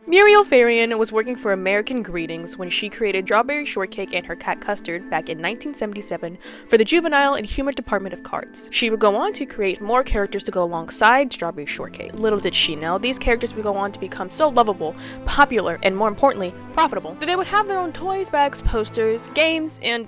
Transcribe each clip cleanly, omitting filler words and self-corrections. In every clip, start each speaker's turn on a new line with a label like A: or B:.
A: Muriel Farian was working for American Greetings when she created Strawberry Shortcake and her cat Custard back in 1977 for the Juvenile and Humor Department of Cards. She would go on to create more characters to go alongside Strawberry Shortcake. Little did she know, these characters would go on to become so lovable, popular, and more importantly, profitable, that they would have their own toys, bags, posters, games, and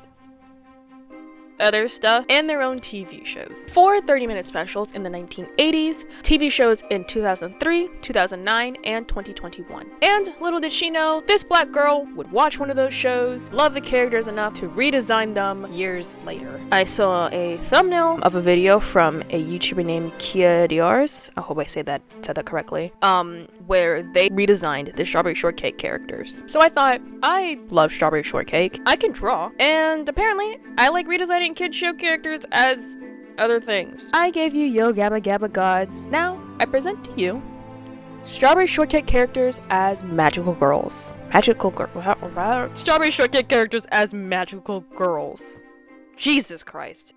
A: other stuff, and their own TV shows. 4 30-minute specials in the 1980s, TV shows in 2003, 2009, and 2021. And little did she know, this black girl would watch one of those shows, love the characters enough to redesign them years later. I saw a thumbnail of a video from a YouTuber named Kia Diars, I hope I said that correctly, where they redesigned the Strawberry Shortcake characters. So I thought, I love Strawberry Shortcake, I can draw, and apparently I like redesigning kid show characters as other things. I gave you Yo Gabba Gabba Gods. Now, I present to you Strawberry Shortcake characters as magical girls. Strawberry Shortcake characters as magical girls. Jesus Christ.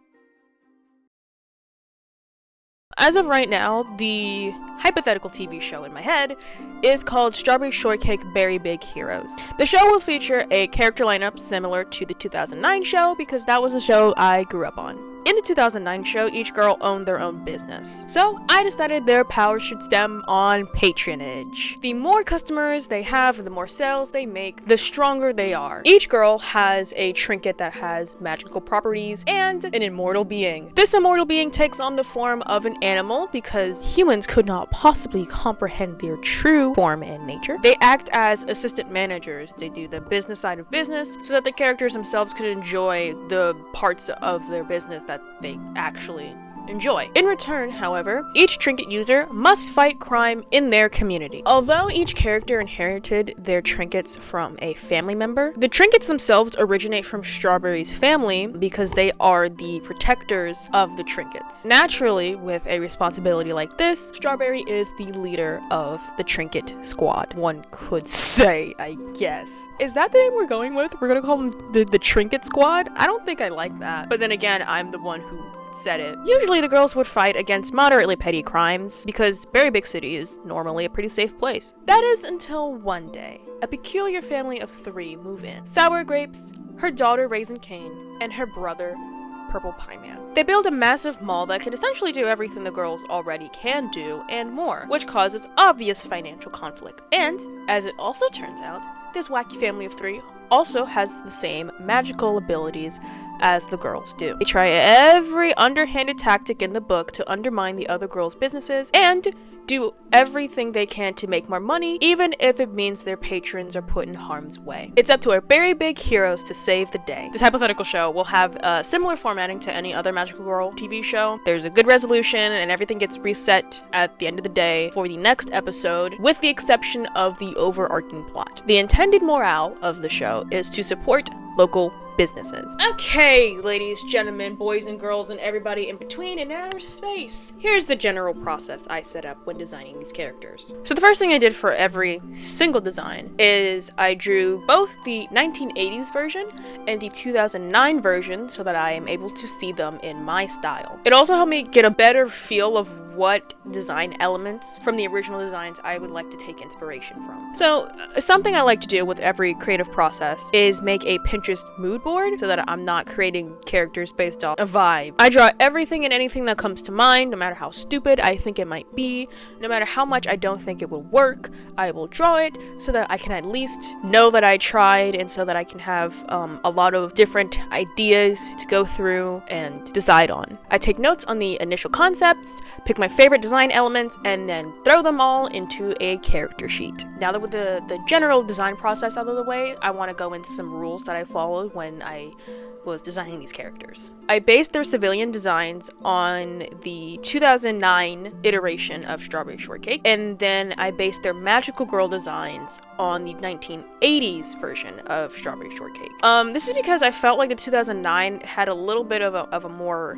A: As of right now, the hypothetical TV show in my head is called Strawberry Shortcake Berry Big Heroes. The show will feature a character lineup similar to the 2009 show because that was the show I grew up on. In the 2009 show, each girl owned their own business. So I decided their power should stem on patronage. The more customers they have, the more sales they make, the stronger they are. Each girl has a trinket that has magical properties and an immortal being. This immortal being takes on the form of an animal because humans could not possibly comprehend their true form and nature. They act as assistant managers. They do the business side of business so that the characters themselves could enjoy the parts of their business that they actually enjoy. In return, however, each trinket user must fight crime in their community. Although each character inherited their trinkets from a family member, the trinkets themselves originate from Strawberry's family because they are the protectors of the trinkets. Naturally, with a responsibility like this, Strawberry is the leader of the trinket squad. One could say, I guess. Is that the name we're going with? We're gonna call them the trinket squad? I don't think I like that. But then again, I'm the one who said it. Usually the girls would fight against moderately petty crimes because Berry Big City is normally a pretty safe place. That is until one day, a peculiar family of 3 move in. Sour Grapes, her daughter Raisin Cane, and her brother Purple Pie Man. They build a massive mall that can essentially do everything the girls already can do and more, which causes obvious financial conflict. And, as it also turns out, this wacky family of 3 also has the same magical abilities as the girls do. They try every underhanded tactic in the book to undermine the other girls' businesses and do everything they can to make more money, even if it means their patrons are put in harm's way. It's up to our Berry Big heroes to save the day. This hypothetical show will have similar formatting to any other Magical Girl TV show. There's a good resolution and everything gets reset at the end of the day for the next episode, with the exception of the overarching plot. The intended morale of the show is to support local businesses. Okay, ladies, gentlemen, boys and girls, and everybody in between in outer space. Here's the general process I set up when designing these characters. So the first thing I did for every single design is I drew both the 1980s version and the 2009 version so that I am able to see them in my style. It also helped me get a better feel of what design elements from the original designs I would like to take inspiration from. So something I like to do with every creative process is make a Pinterest mood board so that I'm not creating characters based off a vibe. I draw everything and anything that comes to mind, no matter how stupid I think it might be, no matter how much I don't think it will work, I will draw it so that I can at least know that I tried and so that I can have a lot of different ideas to go through and decide on. I take notes on the initial concepts, pick my favorite design elements, and then throw them all into a character sheet. Now that with the general design process out of the way, I want to go into some rules that I followed when I was designing these characters. I based their civilian designs on the 2009 iteration of Strawberry Shortcake, and then I based their magical girl designs on the 1980s version of Strawberry Shortcake. This is because I felt like the 2009 had a little bit of a more,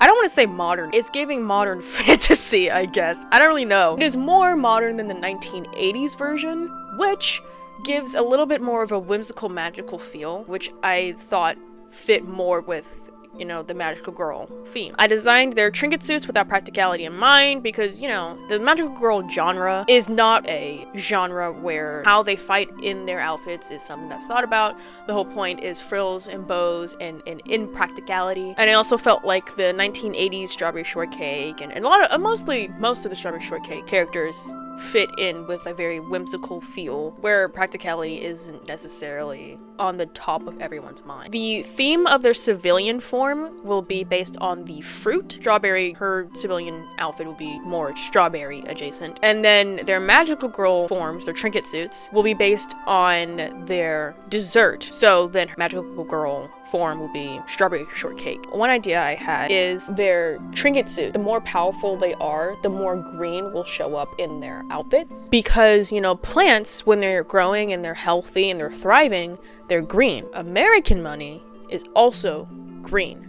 A: I don't want to say modern. It's giving modern fantasy, I guess. I don't really know. It is more modern than the 1980s version, which gives a little bit more of a whimsical, magical feel, which I thought fit more with you know, the magical girl theme. I designed their trinket suits without practicality in mind because, you know, the magical girl genre is not a genre where how they fight in their outfits is something that's thought about. The whole point is frills and bows and impracticality. And I also felt like the 1980s Strawberry Shortcake and a lot of, most of the Strawberry Shortcake characters fit in with a very whimsical feel where practicality isn't necessarily on the top of everyone's mind. The theme of their civilian form will be based on the fruit. Strawberry, her civilian outfit will be more strawberry adjacent. And then their magical girl forms, their trinket suits, will be based on their dessert. So then her magical girl form will be strawberry shortcake. One idea I had is their trinket suit. The more powerful they are, the more green will show up in their outfits. Because, you know, plants, when they're growing and they're healthy and they're thriving, they're green. American money is also green.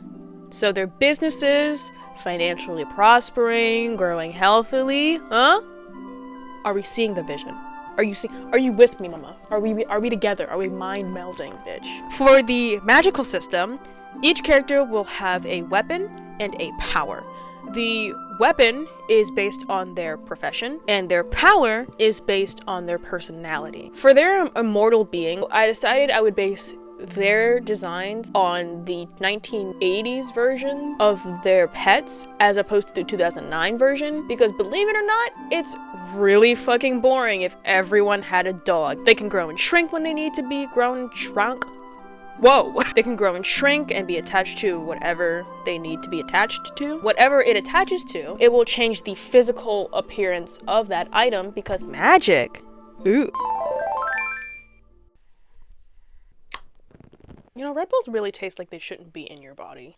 A: So their businesses, financially prospering, growing healthily, Are we seeing the vision? Are you with me, mama? Are we together? Are we mind melding, bitch? For the magical system, each character will have a weapon and a power. The weapon is based on their profession, and their power is based on their personality. For their immortal being, I decided I would base their designs on the 1980s version of their pets as opposed to the 2009 version, because believe it or not, it's really fucking boring if everyone had a dog. They can grow and shrink when they need to be grown and shrunk. Whoa! They can grow and shrink and be attached to whatever they need to be attached to. Whatever it attaches to, it will change the physical appearance of that item because magic. Ooh. You know, Red Bulls really taste like they shouldn't be in your body.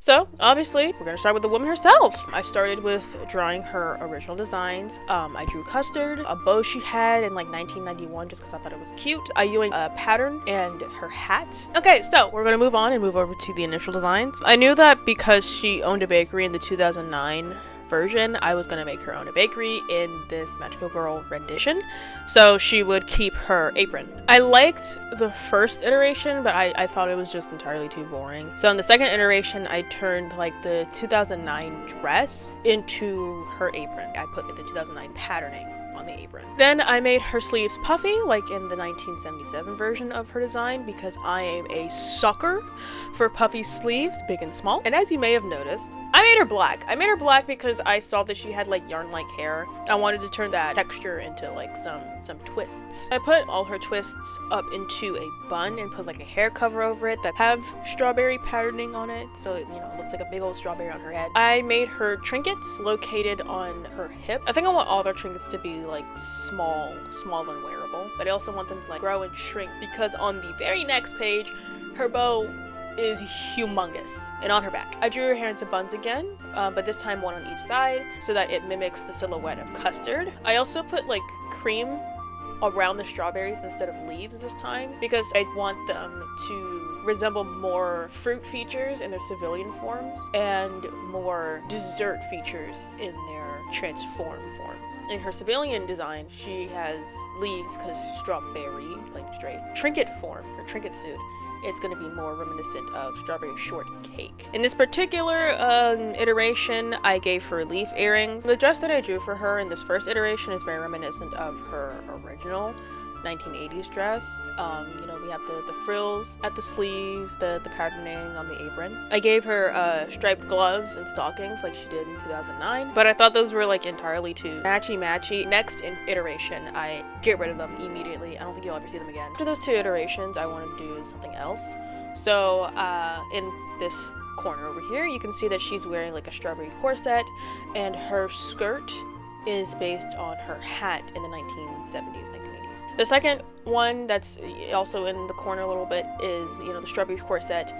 A: So, obviously, we're gonna start with the woman herself. I started with drawing her original designs. I drew Custard, a bow she had in like 1991 just because I thought it was cute. I used a pattern and her hat. Okay, so we're gonna move on and move over to the initial designs. I knew that because she owned a bakery in the 2009 version, I was gonna make her own a bakery in this Magical Girl rendition, so she would keep her apron. I liked the first iteration, but I thought it was just entirely too boring. So in the second iteration, I turned like the 2009 dress into her apron. I put the 2009 patterning on the apron. Then I made her sleeves puffy, like in the 1977 version of her design, because I am a sucker for puffy sleeves, big and small. And as you may have noticed, I made her black. I made her black because I saw that she had like yarn-like hair. I wanted to turn that texture into like some twists. I put all her twists up into a bun and put like a hair cover over it that have strawberry patterning on it, so it, you know, looks like a big old strawberry on her head. I made her trinkets located on her hip. I think I want all their trinkets to be like small and wearable, but I also want them to like grow and shrink because on the very next page, her bow is humongous and on her back. I drew her hair into buns again, but this time one on each side so that it mimics the silhouette of Custard. I also put like cream around the strawberries instead of leaves this time because I want them to resemble more fruit features in their civilian forms and more dessert features in their transformed forms. In her civilian design, she has leaves because strawberry, like straight. Trinket form, her trinket suit, it's going to be more reminiscent of Strawberry Shortcake. In this particular iteration, I gave her leaf earrings. The dress that I drew for her in this first iteration is very reminiscent of her original 1980s dress. You know, we have the frills at the sleeves, the patterning on the apron. I gave her striped gloves and stockings like she did in 2009, but I thought those were like entirely too matchy. Next iteration, I get rid of them immediately. I don't think you'll ever see them again. After those two iterations, I want to do something else. So in this corner over here, you can see that she's wearing like a strawberry corset, and her skirt is based on her hat in the 1970s, 1980s. The second one that's also in the corner a little bit is, you know, the strawberry corset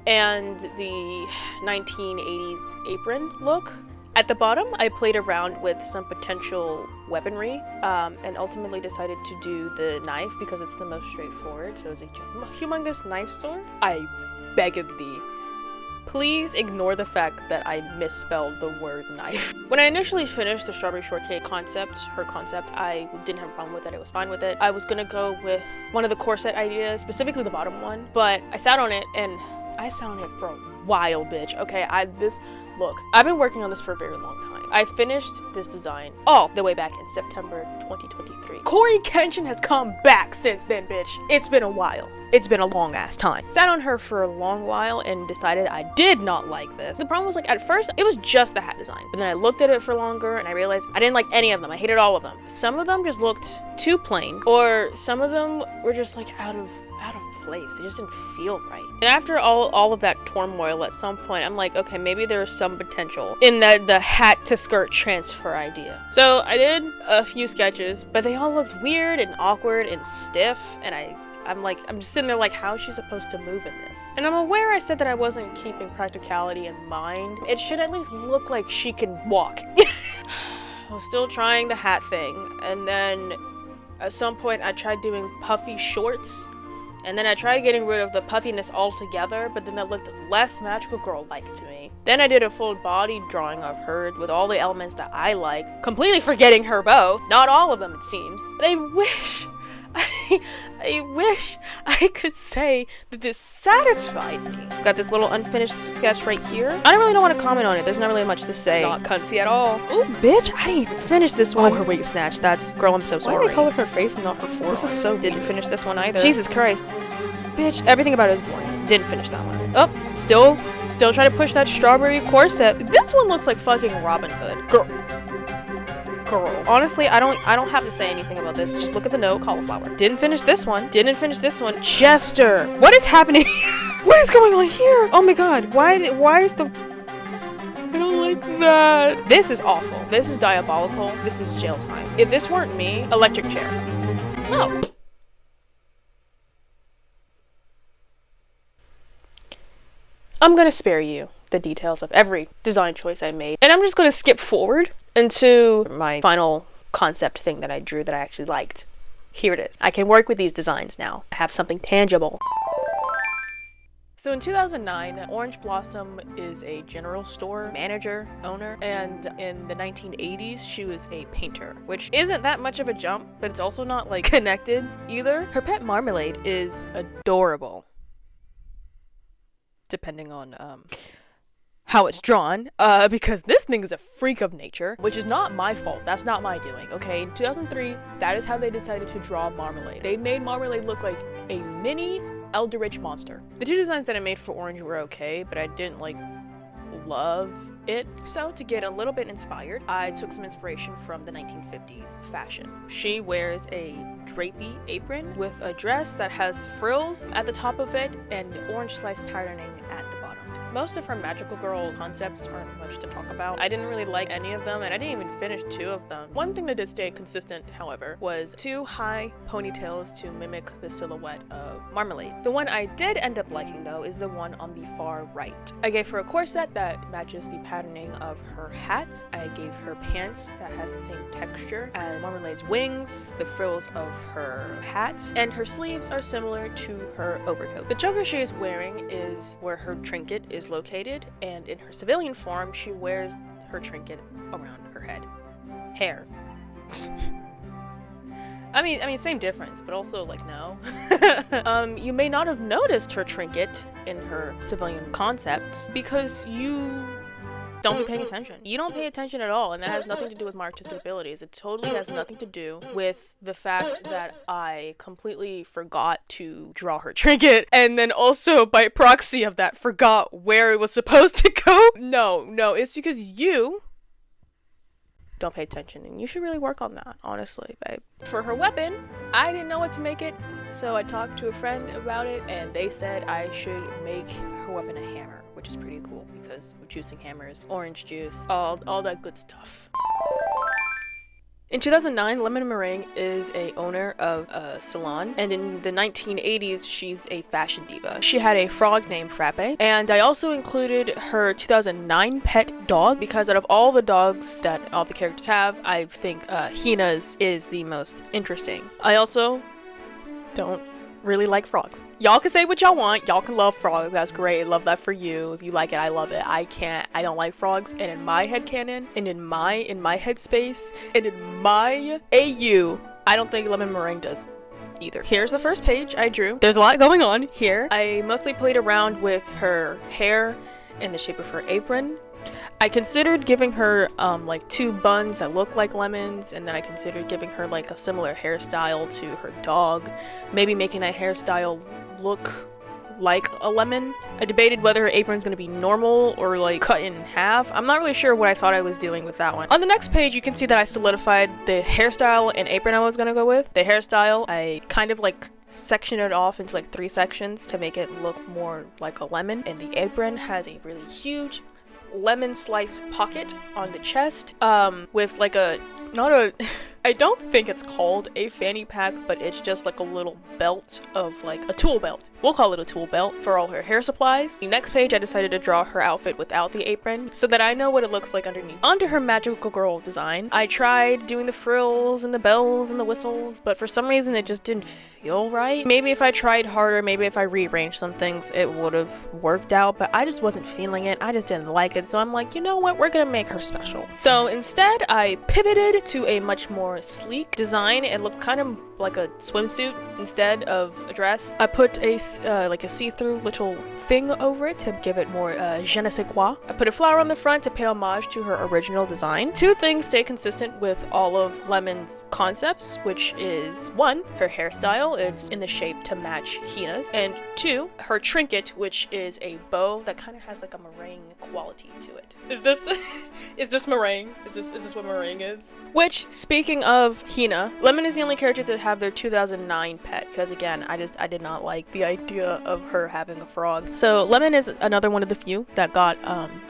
A: and the 1980s apron look. At the bottom, I played around with some potential weaponry and ultimately decided to do the knife because it's the most straightforward. So it's a humongous knife sword. I beg of thee, Please ignore the fact that I misspelled the word knife. When I initially finished the strawberry shortcake concept, I didn't have a problem with it. I was fine with it. I was gonna go with one of the corset ideas, specifically the bottom one, but I sat on it and I sat on it for a while, bitch. Okay, look, I've been working on this for a very long time. I finished this design all the way back in September 2023. Corey Kenshin has come back since then, bitch. It's been a while. It's been a long ass time. Sat on her for a long while and decided I did not like this. The problem was, like, at first it was just the hat design, but then I looked at it for longer and I realized I didn't like any of them. I hated all of them. Some of them just looked too plain, or some of them were just like out of place. They just didn't feel right. And after all of that turmoil, at some point I'm like, okay, maybe there's some potential in the hat to skirt transfer idea. So I did a few sketches, but they all looked weird and awkward and stiff, and I'm just sitting there like, how is she supposed to move in this? And I'm aware I said that I wasn't keeping practicality in mind. It should at least look like she can walk. I was still trying the hat thing, and then at some point I tried doing puffy shorts, and then I tried getting rid of the puffiness altogether, but then that looked less magical girl-like to me. Then I did a full body drawing of her with all the elements that I like, completely forgetting her bow. Not all of them, it seems. But I wish I could say that this satisfied me. Got this little unfinished sketch right here. I don't want to comment on it. There's not really much to say. Not cunty at all. Ooh, bitch, I didn't even finish this one. Oh, her wig snatch. Girl, I'm so sorry. Why did I color her face and not her forearm? This is so... Didn't finish this one either. Jesus Christ. Bitch, everything about it is boring. Didn't finish that one. Oh, still trying to push that strawberry corset. This one looks like fucking Robin Hood. Girl. Honestly, I don't have to say anything about this. Just look at the note. Cauliflower. Didn't finish this one. Jester. What is happening? What is going on here? Oh my god. Why is the... I don't like that. This is awful. This is diabolical. This is jail time. If this weren't me, electric chair. Oh. I'm gonna spare you the details of every design choice I made, and I'm just gonna skip forward into my final concept thing that I drew that I actually liked. Here it is. I can work with these designs now. I have something tangible. So in 2009, Orange Blossom is a general store manager, owner, and in the 1980s, she was a painter, which isn't that much of a jump, but it's also not, like, connected either. Her pet Marmalade is adorable, depending on how it's drawn, because this thing is a freak of nature, which is not my fault. That's not my doing, okay? In 2003, that is how they decided to draw Marmalade. They made Marmalade look like a mini eldritch monster. The two designs that I made for Orange were okay, but I didn't, like, love it. So to get a little bit inspired, I took some inspiration from the 1950s fashion. She wears a drapey apron with a dress that has frills at the top of it and orange slice patterning at the bottom. Most of her magical girl concepts aren't much to talk about. I didn't really like any of them, and I didn't even finish two of them. One thing that did stay consistent, however, was two high ponytails to mimic the silhouette of Marmalade. The one I did end up liking, though, is the one on the far right. I gave her a corset that matches the patterning of her hat. I gave her pants that has the same texture as Marmalade's wings, the frills of her hat, and her sleeves are similar to her overcoat. The choker she is wearing is where her trinket is located, and in her civilian form, she wears her trinket around her head. Hair. I mean, same difference, but also, like, no. You may not have noticed her trinket in her civilian concepts because you don't be paying attention. You don't pay attention at all, and that has nothing to do with my artistic abilities. It totally has nothing to do with the fact that I completely forgot to draw her trinket, and then also, by proxy of that, forgot where it was supposed to go. No, it's because you don't pay attention, and you should really work on that, honestly, babe. For her weapon, I didn't know what to make it, so I talked to a friend about it, and they said I should make her weapon a hammer, which is pretty cool because we're juicing hammers, orange juice, all that good stuff. In 2009, Lemon Meringue is a owner of a salon, and in the 1980s, she's a fashion diva. She had a frog named Frappe, and I also included her 2009 pet dog because out of all the dogs that all the characters have, I think Hina's is the most interesting. I also don't really like frogs. Y'all can say what y'all want. Y'all can love frogs. That's great. Love that for you. If you like it, I love it. I can't. I don't like frogs. And in my headcanon, and in my headspace, and in my AU, I don't think lemon meringue does either. Here's the first page I drew. There's a lot going on here. I mostly played around with her hair in the shape of her apron. I considered giving her like 2 buns that look like lemons, and then I considered giving her like a similar hairstyle to her dog, maybe making that hairstyle look like a lemon. I debated whether her apron's gonna be normal or like cut in half. I'm not really sure what I thought I was doing with that one. On the next page, you can see that I solidified the hairstyle and apron I was gonna go with. The hairstyle, I kind of like sectioned it off into like 3 sections to make it look more like a lemon, and the apron has a really huge lemon slice pocket on the chest, with like a, not a, I don't think it's called a fanny pack, but it's just like a little belt of like a tool belt. We'll call it a tool belt for all her hair supplies. The next page, I decided to draw her outfit without the apron so that I know what it looks like underneath. Onto her magical girl design. I tried doing the frills and the bells and the whistles, but for some reason it just didn't feel right. Maybe if I tried harder, maybe if I rearranged some things, it would have worked out, but I just wasn't feeling it. I just didn't like it, so I'm like, you know what, we're gonna make her special. So instead, I pivoted to a much more sleek design. It looked kind of like a swimsuit instead of a dress. I put a like a see-through little thing over it to give it more je ne sais quoi. I put a flower on the front to pay homage to her original design. 2 things stay consistent with all of Lemon's concepts, which is 1, her hairstyle, it's in the shape to match Hina's, and 2, her trinket, which is a bow that kind of has like a meringue quality to it. Is this is this meringue? Is this what meringue is? Which, speaking of Hina, Lemon is the only character to have their 2009 pet, because again, I did not like the idea of her having a frog. So Lemon is another one of the few that got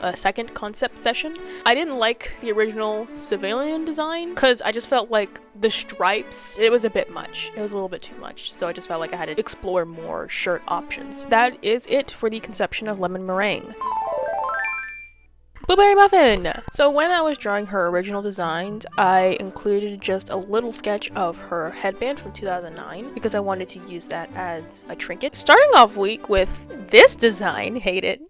A: a second concept session. I didn't like the original civilian design because I just felt like the stripes, it was a bit much. It was a little bit too much, so I just felt like I had to explore more shirt options. That is it for the conception of Lemon Meringue. Blueberry Muffin! So when I was drawing her original designs, I included just a little sketch of her headband from 2009 because I wanted to use that as a trinket. Starting off week with this design, hate it.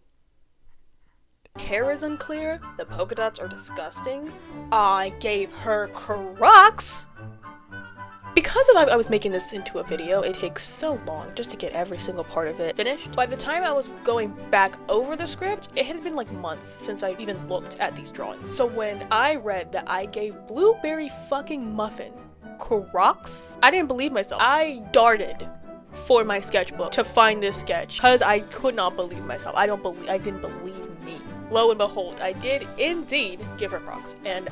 A: Hair is unclear, the polka dots are disgusting. I gave her Crocs! Because I was making this into a video, it takes so long just to get every single part of it finished. By the time I was going back over the script, it had been like months since I even looked at these drawings. So when I read that I gave Blueberry fucking Muffin Crocs, I didn't believe myself. I darted for my sketchbook to find this sketch because I could not believe myself. I didn't believe me. Lo and behold, I did indeed give her Crocs. And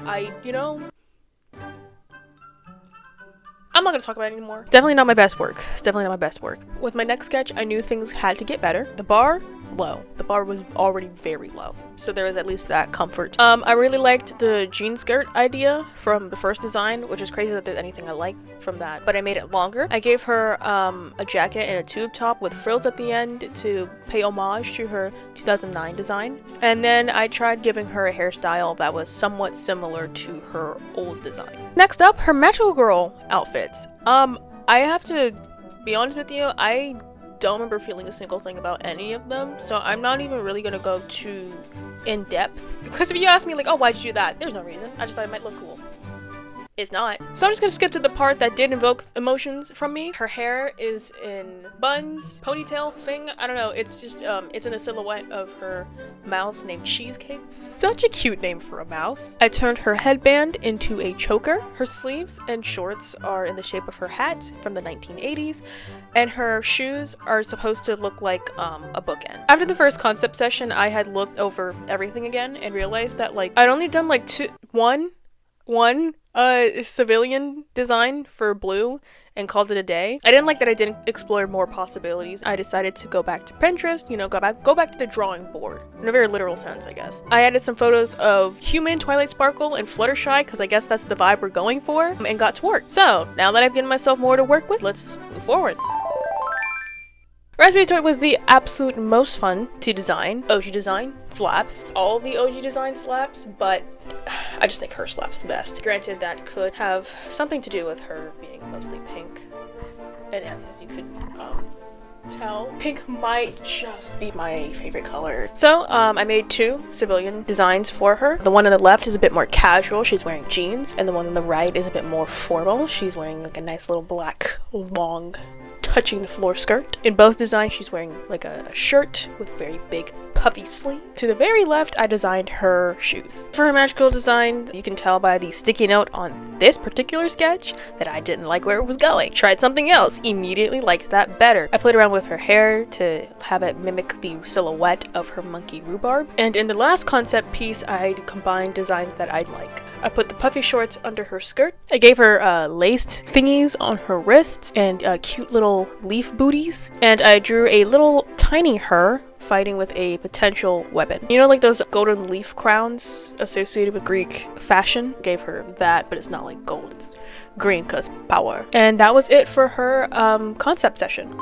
A: I'm not gonna talk about it anymore. It's definitely not my best work. With my next sketch, I knew things had to get better. The bar, low. The bar was already very low, so there was at least that comfort. I really liked the jean skirt idea from the first design, which is crazy that there's anything I like from that, but I made it longer. I gave her a jacket and a tube top with frills at the end to pay homage to her 2009 design, and then I tried giving her a hairstyle that was somewhat similar to her old design. Next up, her Magical Girl outfits. I have to be honest with you, I don't remember feeling a single thing about any of them, so I'm not even really gonna go too in depth, because if you ask me like, oh, why'd you do that, there's no reason. I just thought it might look cool. It's not. So I'm just gonna skip to the part that did invoke emotions from me. Her hair is in buns, ponytail thing, I don't know, it's just it's in the silhouette of her mouse named Cheesecake. Such a cute name for a mouse. I turned her headband into a choker. Her sleeves and shorts are in the shape of her hat from the 1980s, and her shoes are supposed to look like a bookend. After the first concept session, I had looked over everything again and realized that like I'd only done like one civilian design for Blue and called it a day. I didn't like that I didn't explore more possibilities. I decided to go back to Pinterest, go back to the drawing board, in a very literal sense, I guess. I added some photos of human Twilight Sparkle and Fluttershy, because I guess that's the vibe we're going for, and got to work. So, now that I've given myself more to work with, let's move forward. Raspberry Torte was the absolute most fun to design. OG design slaps. All the OG design slaps, but I just think her slaps the best. Granted, that could have something to do with her being mostly pink. And as you could tell, pink might just be my favorite color. So I made 2 civilian designs for her. The one on the left is a bit more casual, she's wearing jeans, and the one on the right is a bit more formal. She's wearing like a nice little black long touching the floor skirt. In both designs she's wearing like a shirt with very big puffy sleeve. To the very left I designed her shoes. For her magical design, you can tell by the sticky note on this particular sketch that I didn't like where it was going. Tried something else, immediately liked that better. I played around with her hair to have it mimic the silhouette of her monkey rhubarb. And in the last concept piece I combined designs that I like. I put the puffy shorts under her skirt. I gave her laced thingies on her wrist and cute little leaf booties. And I drew a little tiny her fighting with a potential weapon. You know, like those golden leaf crowns associated with Greek fashion? Gave her that, but it's not like gold, it's green because power. And that was it for her concept session.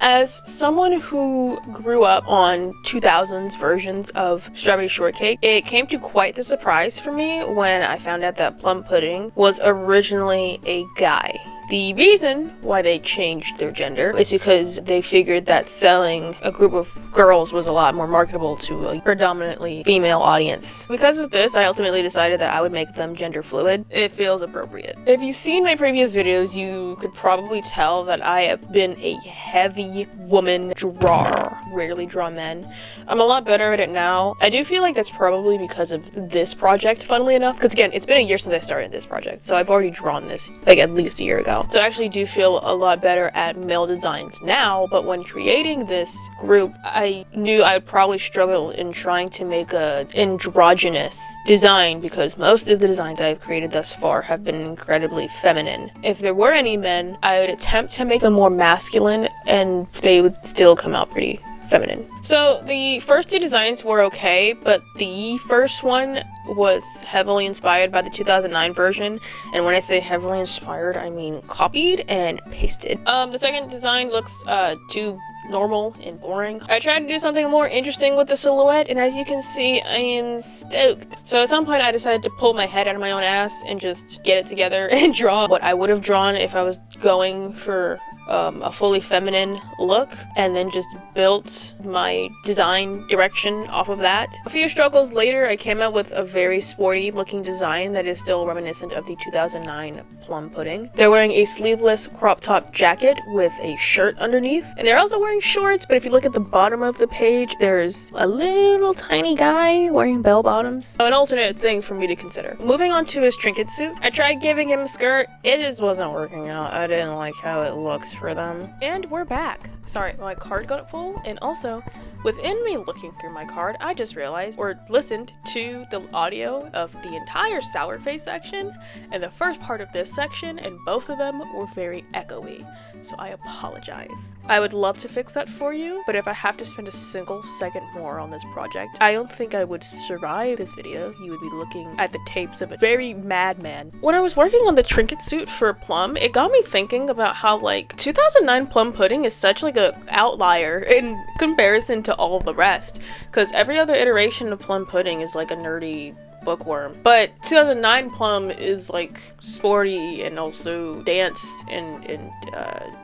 A: As someone who grew up on 2000s versions of Strawberry Shortcake, it came to quite the surprise for me when I found out that Plum Pudding was originally a guy. The reason why they changed their gender is because they figured that selling a group of girls was a lot more marketable to a predominantly female audience. Because of this, I ultimately decided that I would make them gender fluid. It feels appropriate. If you've seen my previous videos, you could probably tell that I have been a heavy woman drawer. Rarely draw men. I'm a lot better at it now. I do feel like that's probably because of this project, funnily enough, because again, it's been a year since I started this project, so I've already drawn this like at least a year ago. So I actually do feel a lot better at male designs now, but when creating this group, I knew I would probably struggle in trying to make a androgynous design because most of the designs I've created thus far have been incredibly feminine. If there were any men, I would attempt to make them more masculine and they would still come out pretty feminine. So the first 2 designs were okay, but the first one was heavily inspired by the 2009 version, and when I say heavily inspired, I mean copied and pasted. The second design looks too normal and boring. I tried to do something more interesting with the silhouette, and as you can see, I am stoked. So at some point I decided to pull my head out of my own ass and just get it together and draw what I would have drawn if I was going for a fully feminine look, and then just built my design direction off of that. A few struggles later, I came out with a very sporty looking design that is still reminiscent of the 2009 Plum Pudding. They're wearing a sleeveless crop top jacket with a shirt underneath, and they're also wearing shorts, but if you look at the bottom of the page, there's a little tiny guy wearing bell bottoms. So an alternate thing for me to consider. Moving on to his trinket suit, I tried giving him a skirt. It just wasn't working out. I didn't like how it looked for them. And we're back. Sorry, my card got full, and also within me looking through my card, I just realized or listened to the audio of the entire sour face section and the first part of this section, and both of them were very echoey. So I apologize. I would love to fix that for you, but if I have to spend a single second more on this project, I don't think I would survive this video. You would be looking at the tapes of a very madman. When I was working on the trinket suit for Plum, it got me thinking about how like 2009 Plum Pudding is such like a outlier in comparison to all the rest, because every other iteration of Plum Pudding is like a nerdy bookworm, but 2009 Plum is like sporty and also danced and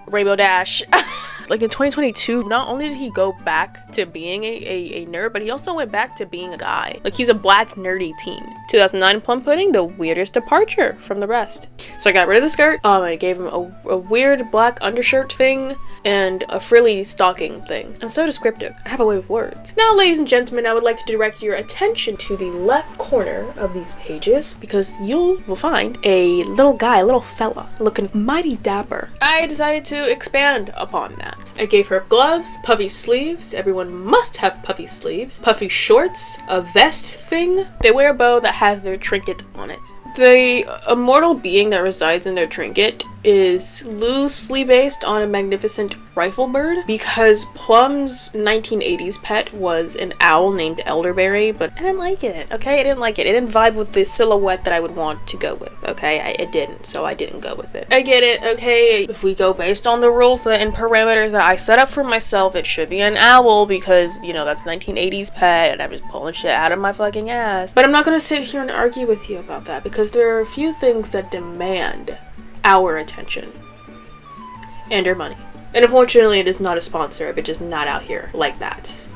A: Rainbow Dash. Like in 2022, not only did he go back to being a nerd, but he also went back to being a guy. Like he's a black nerdy teen. 2009 Plum Pudding, the weirdest departure from the rest. So I got rid of the skirt, I gave him a weird black undershirt thing and a frilly stocking thing. I'm so descriptive. I have a way with words. Now, ladies and gentlemen, I would like to direct your attention to the left corner of these pages because you will find a little guy, a little fella, looking mighty dapper. I decided to expand upon that. I gave her gloves, puffy sleeves, everyone must have puffy sleeves, puffy shorts, a vest thing. They wear a bow that has their trinket on it. The immortal being that resides in their trinket is loosely based on a magnificent rifle bird because Plum's 1980s pet was an owl named Elderberry, but I didn't like it, okay? I didn't like it. It didn't vibe with the silhouette that I would want to go with, okay? It didn't, so I didn't go with it. I get it, okay? If we go based on the rules and parameters that I set up for myself, it should be an owl because, you know, that's 1980s pet and I'm just pulling shit out of my fucking ass. But I'm not gonna sit here and argue with you about that because there are a few things that demand our attention. and her money. And unfortunately, it is not a sponsor, but just not out here like that.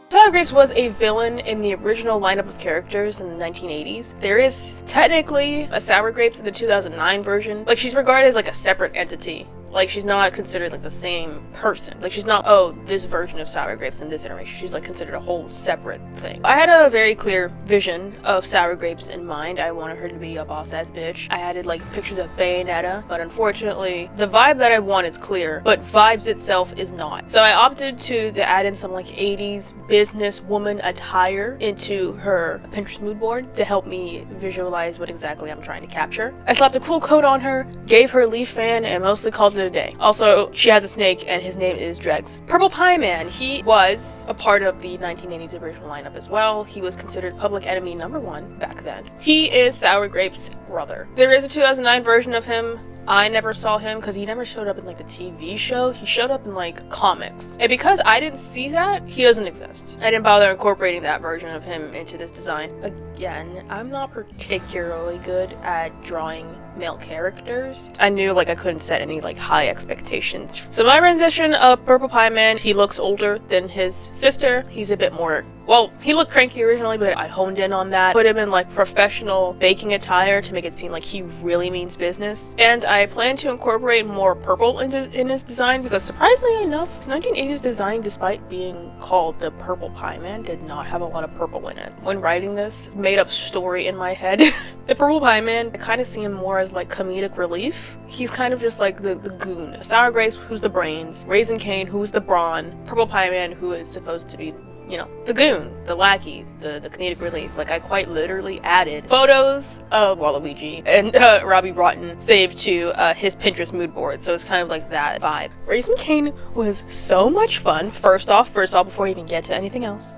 A: Sour Grapes was a villain in the original lineup of characters in the 1980s. There is technically a Sour Grapes in the 2009 version. Like, she's regarded as like a separate entity. Like, she's not considered like the same person. Like, she's not, oh, this version of Sour Grapes in this iteration. She's like considered a whole separate thing. I had a very clear vision of Sour Grapes in mind. I wanted her to be a boss-ass bitch. I added like pictures of Bayonetta, but unfortunately, the vibe that I want is clear, but vibes itself is not. So I opted to add in some like 80s businesswoman attire into her Pinterest mood board to help me visualize what exactly I'm trying to capture. I slapped a cool coat on her, gave her a leaf fan, and mostly called it a day. Also, she has a snake and his name is Dregs. Purple Pie Man, he was a part of the 1980s original lineup as well. He was considered public enemy #1 back then. He is Sour Grape's brother. There is a 2009 version of him. I never saw him because he never showed up in like the TV show. He showed up in like comics. And because I didn't see that, he doesn't exist. I didn't bother incorporating that version of him into this design. Again, I'm not particularly good at drawing male characters. I knew like I couldn't set any like high expectations. So my rendition of Purple Pie Man, he looks older than his sister. He's a bit more, well, he looked cranky originally, but I honed in on that. Put him in like professional baking attire to make it seem like he really means business. And I plan to incorporate more purple in his design because surprisingly enough, his 1980s design, despite being called the Purple Pie Man, did not have a lot of purple in it. When writing this made up story in my head, the Purple Pie Man, I kind of see him more as like comedic relief. He's kind of just like the goon. Sour Grapes, who's the brains, Raisin Cane, who's the brawn, Purple Pie Man, who is supposed to be, you know, the goon, the lackey, the comedic relief. Like, I quite literally added photos of Waluigi and Robbie Broughton saved to his Pinterest mood board, so it's kind of like that vibe. Raisin Cane was so much fun. First off, before I even get to anything else,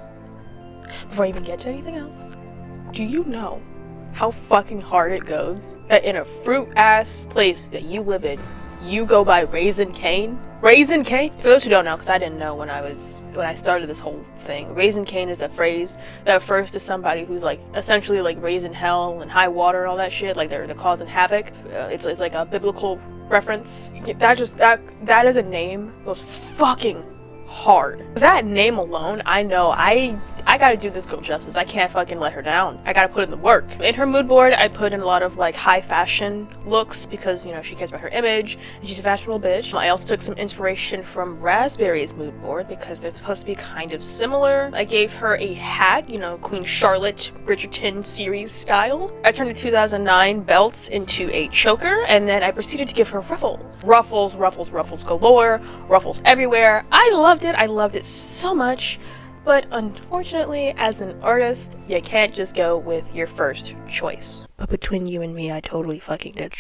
A: do you know how fucking hard it goes that in a fruit-ass place that you live in, you go by Raisin Cane? Raisin Cane? For those who don't know, because I didn't know when I started this whole thing, Raisin Cane is a phrase that refers to somebody who's like essentially like raising hell and high water and all that shit, like they're causing havoc. It's like a biblical reference. That is a name goes fucking hard. That name alone, I know I gotta do this girl justice. I can't fucking let her down. I gotta put in the work. In her mood board, I put in a lot of like high fashion looks because, you know, she cares about her image and she's a fashionable bitch. I also took some inspiration from Raspberry's mood board because they're supposed to be kind of similar. I gave her a hat, you know, Queen Charlotte Bridgerton series style. I turned the 2009 belts into a choker, and then I proceeded to give her ruffles. Ruffles galore, ruffles everywhere. I loved it so much. But unfortunately, as an artist, you can't just go with your first choice. But between you and me, I totally fucking did.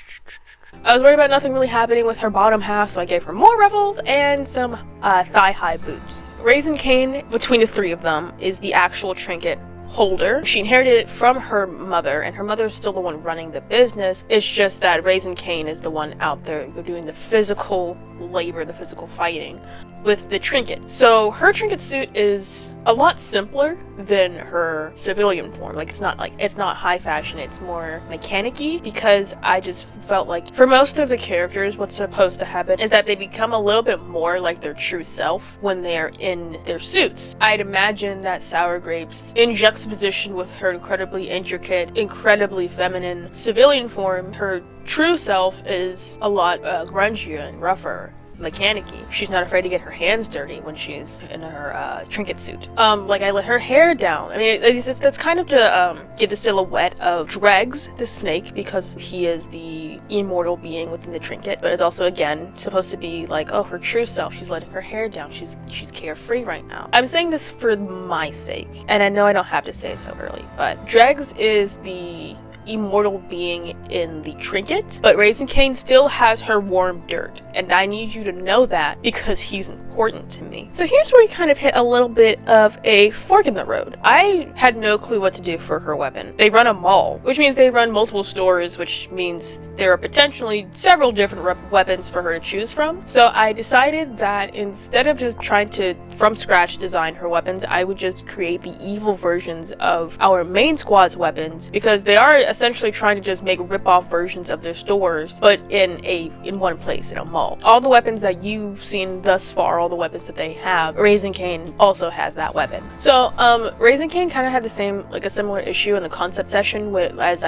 A: I was worried about nothing really happening with her bottom half, so I gave her more ruffles and some thigh-high boots. Raisin Cane, between the three of them, is the actual trinket holder. She inherited it from her mother, and her mother is still the one running the business. It's just that Raisin Cane is the one out there doing the physical labor, the physical fighting with the trinket. So her trinket suit is a lot simpler than her civilian form. Like, it's not high fashion, it's more mechanic-y, because I just felt like for most of the characters, what's supposed to happen is that they become a little bit more like their true self when they're in their suits. I'd imagine that Sour Grapes, in juxtaposition with her incredibly intricate, incredibly feminine civilian form, her true self is a lot grungier and rougher, mechanic-y. She's not afraid to get her hands dirty when she's in her trinket suit. Like, I let her hair down. I mean, that's kind of to give the silhouette of Dregs, the snake, because he is the immortal being within the trinket, but it's also, again, supposed to be like, oh, her true self. She's letting her hair down. She's carefree right now. I'm saying this for my sake, and I know I don't have to say it so early, but Dregs is the immortal being in the trinket, but Raisin Cane still has her warm dirt. and I need you to know that because he's important to me. So here's where we kind of hit a little bit of a fork in the road. I had no clue what to do for her weapon. They run a mall, which means they run multiple stores, which means there are potentially several different weapons for her to choose from. So I decided that instead of just trying to from scratch design her weapons, I would just create the evil versions of our main squad's weapons, because they are essentially trying to just make rip-off versions of their stores, but in one place, in a mall. All the weapons that you've seen thus far, all the weapons that they have, Raising Cane also has that weapon. So Raising Cane kind of had the same, like a similar issue in the concept session as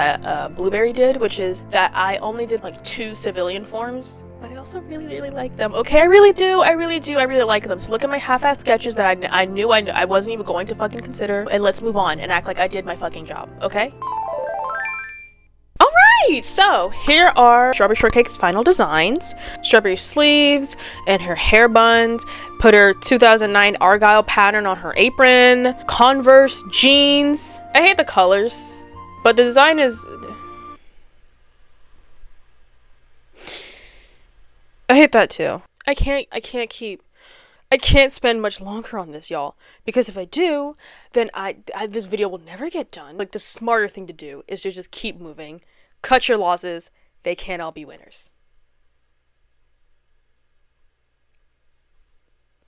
A: Blueberry did, which is that I only did like 2 civilian forms, but I also really like them. Okay, I really like them. So look at my half-assed sketches that I knew I wasn't even going to fucking consider, and let's move on and act like I did my fucking job, okay? Alright, so here are Strawberry Shortcake's final designs. Strawberry sleeves and her hair buns. Put her 2009 Argyle pattern on her apron. Converse jeans. I hate the colors, but the design is... I hate that too. I can't spend much longer on this, y'all, because if I do, then this video will never get done. Like, the smarter thing to do is to just keep moving. Cut your losses. They can't all be winners.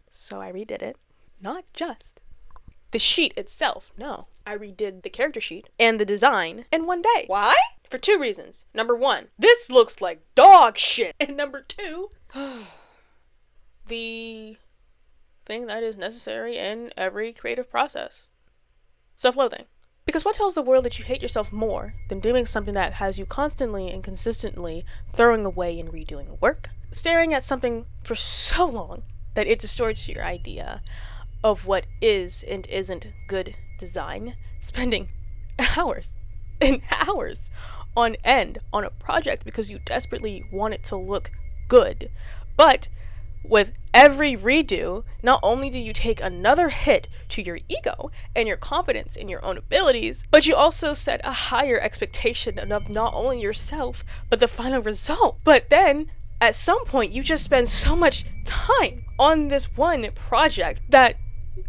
A: So I redid it. Not just the sheet itself, no. I redid the character sheet and the design in one day. Why? For 2 reasons. Number 1, this looks like dog shit. And number 2, the thing that is necessary in every creative process. Self-loathing. Because what tells the world that you hate yourself more than doing something that has you constantly and consistently throwing away and redoing work? Staring at something for so long that it distorts your idea of what is and isn't good design. Spending hours and hours on end on a project because you desperately want it to look good. But with every redo, not only do you take another hit to your ego and your confidence in your own abilities, but you also set a higher expectation of not only yourself, but the final result. But then, at some point, you just spend so much time on this one project that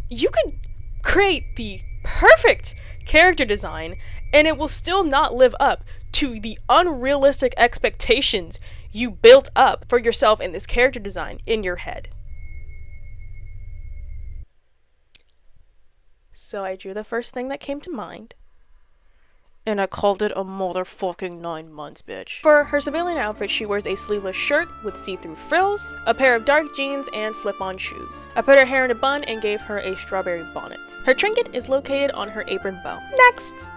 A: you could create the perfect character design and it will still not live up to the unrealistic expectations you built up for yourself in this character design in your head. So I drew the first thing that came to mind, and I called it a motherfucking 9 months, bitch. For her civilian outfit, she wears a sleeveless shirt with see-through frills, a pair of dark jeans, and slip-on shoes. I put her hair in a bun and gave her a strawberry bonnet. Her trinket is located on her apron bow. Next!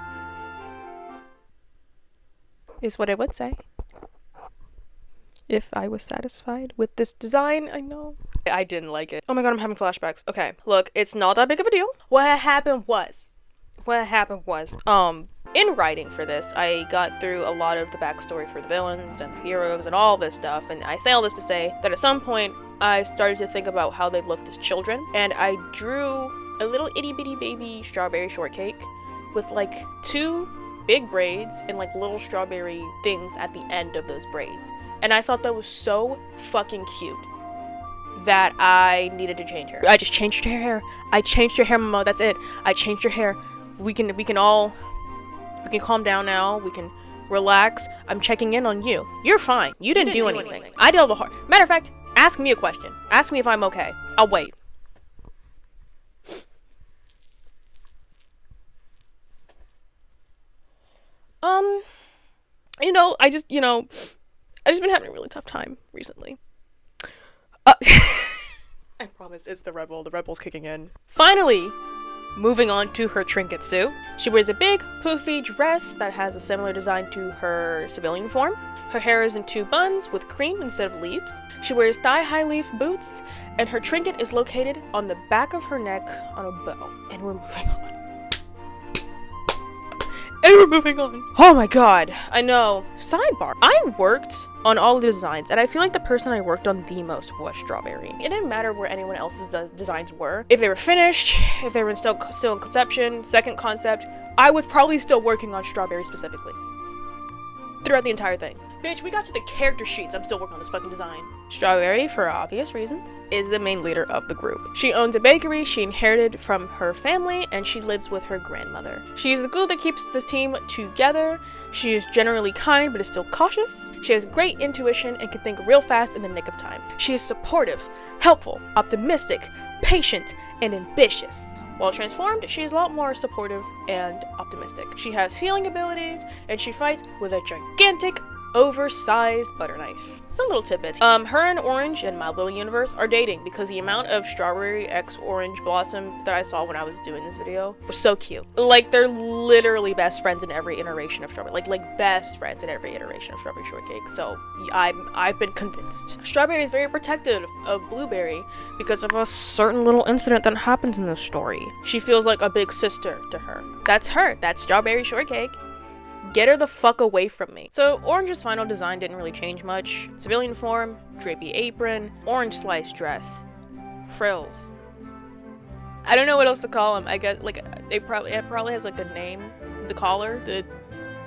A: Is what I would say if I was satisfied with this design. I know I didn't like it. Oh my god, I'm having flashbacks. Okay, look, it's not that big of a deal. What happened was, in writing for this, I got through a lot of the backstory for the villains and the heroes and all this stuff, and I say all this to say that at some point I started to think about how they looked as children, and I drew a little itty-bitty baby Strawberry Shortcake with like 2 big braids and like little strawberry things at the end of those braids. And I thought that was so fucking cute that I needed to change her. I just changed her hair. I changed her hair, Mama. That's it. I changed her hair. We can calm down now. We can relax. I'm checking in on you. You're fine. You didn't do anything. I did all the hard. Matter of fact, ask me a question. Ask me if I'm okay. I'll wait. I just been having a really tough time recently. I promise it's the Red Bull. The Red Bull's kicking in. Finally, moving on to her trinket suit. She wears a big, poofy dress that has a similar design to her civilian form. Her hair is in 2 buns with cream instead of leaves. She wears thigh-high leaf boots, and her trinket is located on the back of her neck on a bow. And we're moving on. Oh my god, I know. Sidebar. I worked on all of the designs, and I feel like the person I worked on the most was Strawberry. It didn't matter where anyone else's designs were. If they were finished, if they were still in conception, second concept, I was probably still working on Strawberry specifically throughout the entire thing. Bitch, we got to the character sheets. I'm still working on this fucking design. Strawberry, for obvious reasons, is the main leader of the group. She owns a bakery she inherited from her family, and she lives with her grandmother. She's the glue that keeps this team together. She is generally kind, but is still cautious. She has great intuition and can think real fast in the nick of time. She is supportive, helpful, optimistic, patient, and ambitious. While transformed, she is a lot more supportive and optimistic. She has healing abilities, and she fights with a gigantic, oversized butter knife. Some little tidbits. Her and Orange in My Little Universe are dating because the amount of Strawberry x Orange Blossom that I saw when I was doing this video was so cute. Like, they're literally best friends in every iteration of Strawberry. Like best friends in every iteration of Strawberry Shortcake. So I've been convinced. Strawberry is very protective of Blueberry because of a certain little incident that happens in this story. She feels like a big sister to her. That's her. That's Strawberry Shortcake. Get her the fuck away from me. So Orange's final design didn't really change much. Civilian form, drapey apron, orange slice dress, frills. I don't know what else to call them. I guess like it probably has like a name. The collar, the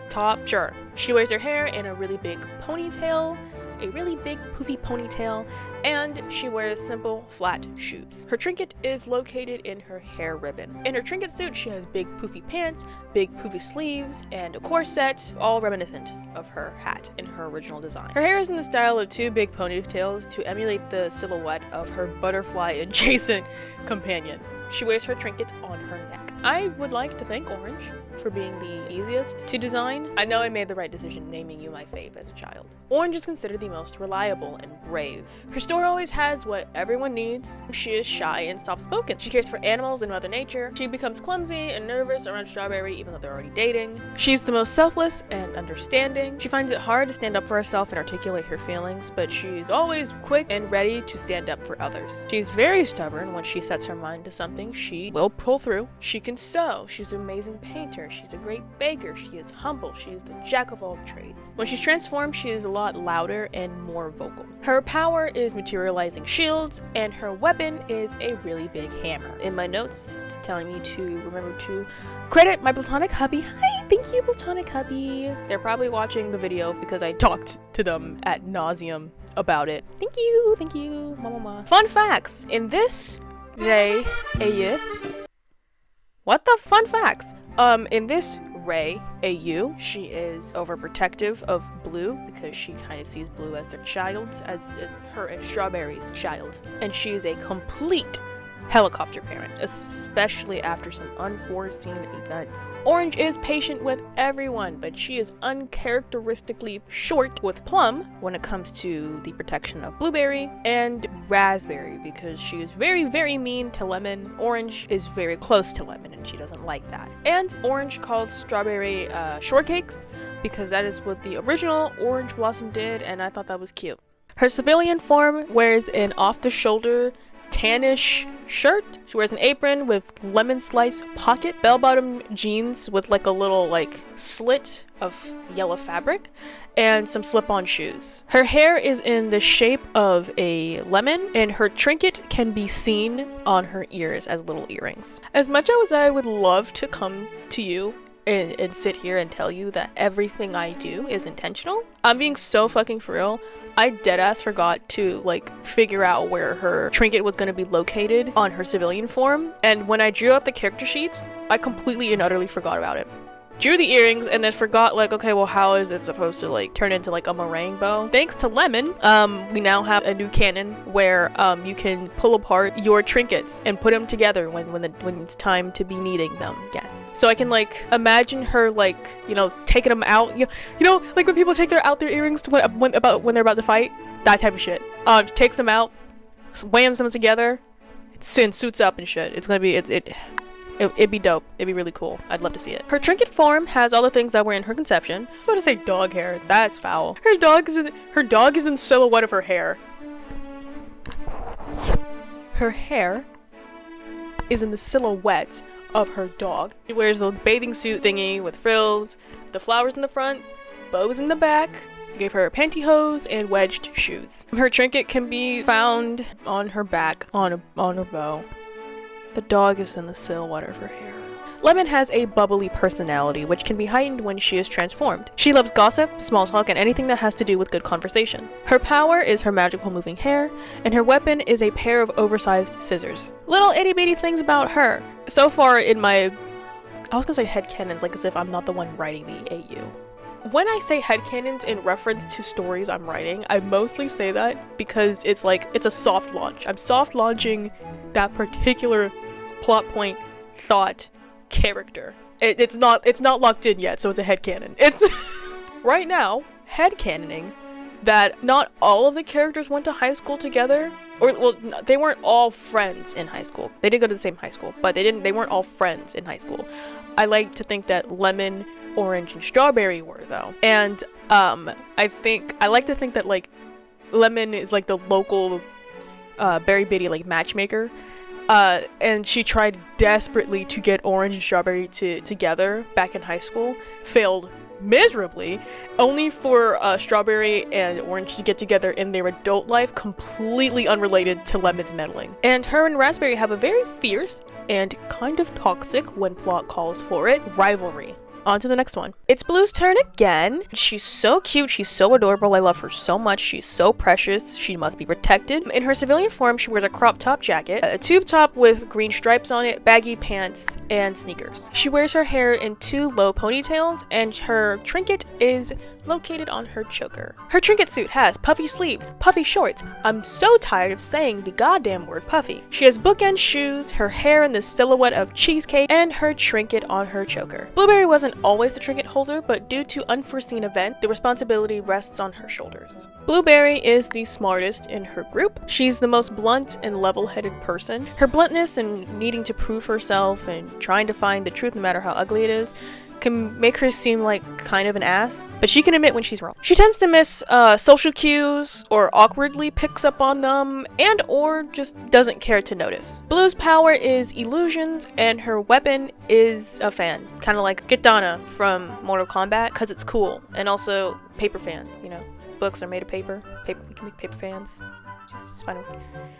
A: top, sure. She wears her hair in a really big ponytail, a really big poofy ponytail, and she wears simple flat shoes. Her trinket is located in her hair ribbon. In her trinket suit, she has big poofy pants, big poofy sleeves, and a corset, all reminiscent of her hat in her original design. Her hair is in the style of two big ponytails to emulate the silhouette of her butterfly adjacent companion. She wears her trinket on her neck. I would like to thank Orange for being the easiest to design. I know I made the right decision naming you my fave as a child. Orange is considered the most reliable and brave. Her story always has what everyone needs. She is shy and soft-spoken. She cares for animals and Mother Nature. She becomes clumsy and nervous around Strawberry even though they're already dating. She's the most selfless and understanding. She finds it hard to stand up for herself and articulate her feelings, but she's always quick and ready to stand up for others. She's very stubborn. When she sets her mind to something, she will pull through. She can sew. She's an amazing painter. She's a great baker. She is humble. She is the jack of all trades. When she's transformed, she is a lot louder and more vocal. Her power is materializing shields, and her weapon is a really big hammer. In my notes, it's telling me to remember to credit my platonic hubby. Hi, thank you, platonic hubby. They're probably watching the video because I talked to them ad nauseum about it. Thank you, mama. Fun facts. In this, what the fun facts? In this Ray, AU, she is overprotective of Blue because she kind of sees Blue as their child, as her and Strawberry's child. And she is a complete helicopter parent, especially after some unforeseen events. Orange is patient with everyone, but she is uncharacteristically short with Plum when it comes to the protection of Blueberry, and Raspberry because she is very, very mean to Lemon. Orange is very close to Lemon and she doesn't like that. And Orange calls Strawberry shortcakes because that is what the original Orange Blossom did, and I thought that was cute. Her civilian form wears an off-the-shoulder tannish shirt. She wears an apron with lemon slice pocket, bell-bottom jeans with like a little like slit of yellow fabric, and some slip-on shoes. Her hair is in the shape of a lemon, and her trinket can be seen on her ears as little earrings. As much as I would love to come to you and sit here and tell you that everything I do is intentional, I'm being so fucking for real. I deadass forgot to like figure out where her trinket was going to be located on her civilian form, and when I drew up the character sheets, I completely and utterly forgot about it. Drew the earrings and then forgot like, okay, well, how is it supposed to like turn into like a meringue bow? Thanks to Lemon, we now have a new canon where you can pull apart your trinkets and put them together when it's time to be needing them. Yes. So I can like imagine her like, you know, taking them out. You know, like when people take out their earrings to when they're about to fight. That type of shit. Takes them out, whams them together, and suits up and shit. It's gonna be It'd be dope. It'd be really cool. I'd love to see it. Her trinket form has all the things that were in her conception. I was about to say dog hair. That's foul. Her dog is in silhouette of her hair. Her hair is in the silhouette of her dog. She wears a bathing suit thingy with frills, the flowers in the front, bows in the back. I gave her pantyhose and wedged shoes. Her trinket can be found on her back on her bow. The dog is in the silhouette of her hair. Lemon has a bubbly personality, which can be heightened when she is transformed. She loves gossip, small talk, and anything that has to do with good conversation. Her power is her magical moving hair, and her weapon is a pair of oversized scissors. Little itty bitty things about her. So far in my, I was gonna say headcanons, like as if I'm not the one writing the AU. When I say headcanons in reference to stories I'm writing, I mostly say that because it's like, it's a soft launch. I'm soft launching that particular plot point, thought, character. It's not locked in yet, so it's a headcanon. It's right now headcanoning that not all of the characters went to high school together, or well, they weren't all friends in high school. They did go to the same high school, but they weren't all friends in high school. I like to think that Lemon, Orange, and Strawberry were, though. And I like to think that like Lemon is like the local Berry Bitty like matchmaker. And she tried desperately to get Orange and Strawberry together back in high school, failed miserably, only for Strawberry and Orange to get together in their adult life, completely unrelated to Lemon's meddling. And her and Raspberry have a very fierce and kind of toxic, when plot calls for it, rivalry. On to the next one. It's Blue's turn again. She's so cute. She's so adorable. I love her so much. She's so precious. She must be protected. In her civilian form, she wears a crop top jacket, a tube top with green stripes on it, baggy pants, and sneakers. She wears her hair in 2 low ponytails, and her trinket is located on her choker. Her trinket suit has puffy sleeves, puffy shorts. I'm so tired of saying the goddamn word puffy. She has bookend shoes, her hair in the silhouette of cheesecake, and her trinket on her choker. Blueberry wasn't always the trinket holder, but due to unforeseen event, the responsibility rests on her shoulders. Blueberry is the smartest in her group. She's the most blunt and level-headed person. Her bluntness and needing to prove herself and trying to find the truth no matter how ugly it is can make her seem like kind of an ass, but she can admit when she's wrong. She tends to miss social cues or awkwardly picks up on them and or just doesn't care to notice. Blue's power is illusions and her weapon is a fan, kind of like Kitana from Mortal Kombat, because it's cool, and also paper fans, you know. Books are made of paper. We can make paper fans. Just fine.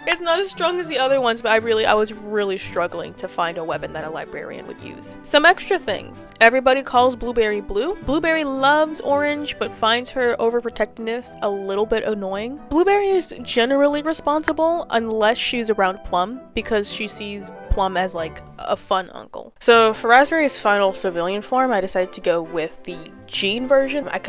A: It's not as strong as the other ones, but I was really struggling to find a weapon that a librarian would use. Some extra things. Everybody calls Blueberry Blue. Blueberry loves Orange, but finds her overprotectiveness a little bit annoying. Blueberry is generally responsible unless she's around Plum, because she sees Plum as like a fun uncle. So for Raspberry's final civilian form, I decided to go with the jean version. I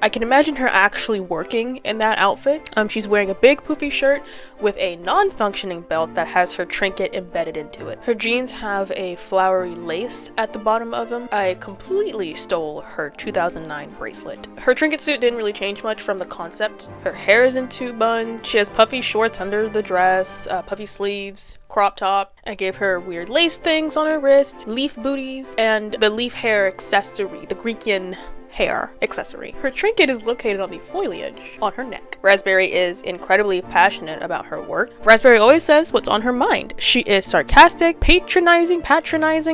A: can imagine her actually working in that outfit. She's wearing a big poofy shirt with a non-functioning belt that has her trinket embedded into it. Her jeans have a flowery lace at the bottom of them. I completely stole her 2009 bracelet. Her trinket suit didn't really change much from the concept. Her hair is in 2 buns. She has puffy shorts under the dress, puffy sleeves, crop top. I gave her weird lace things on her wrist, leaf booties, and the leaf hair accessory, the Greekian hair accessory. Her trinket is located on the foliage on her neck. Raspberry is incredibly passionate about her work. Raspberry always says what's on her mind. She is sarcastic, patronizing,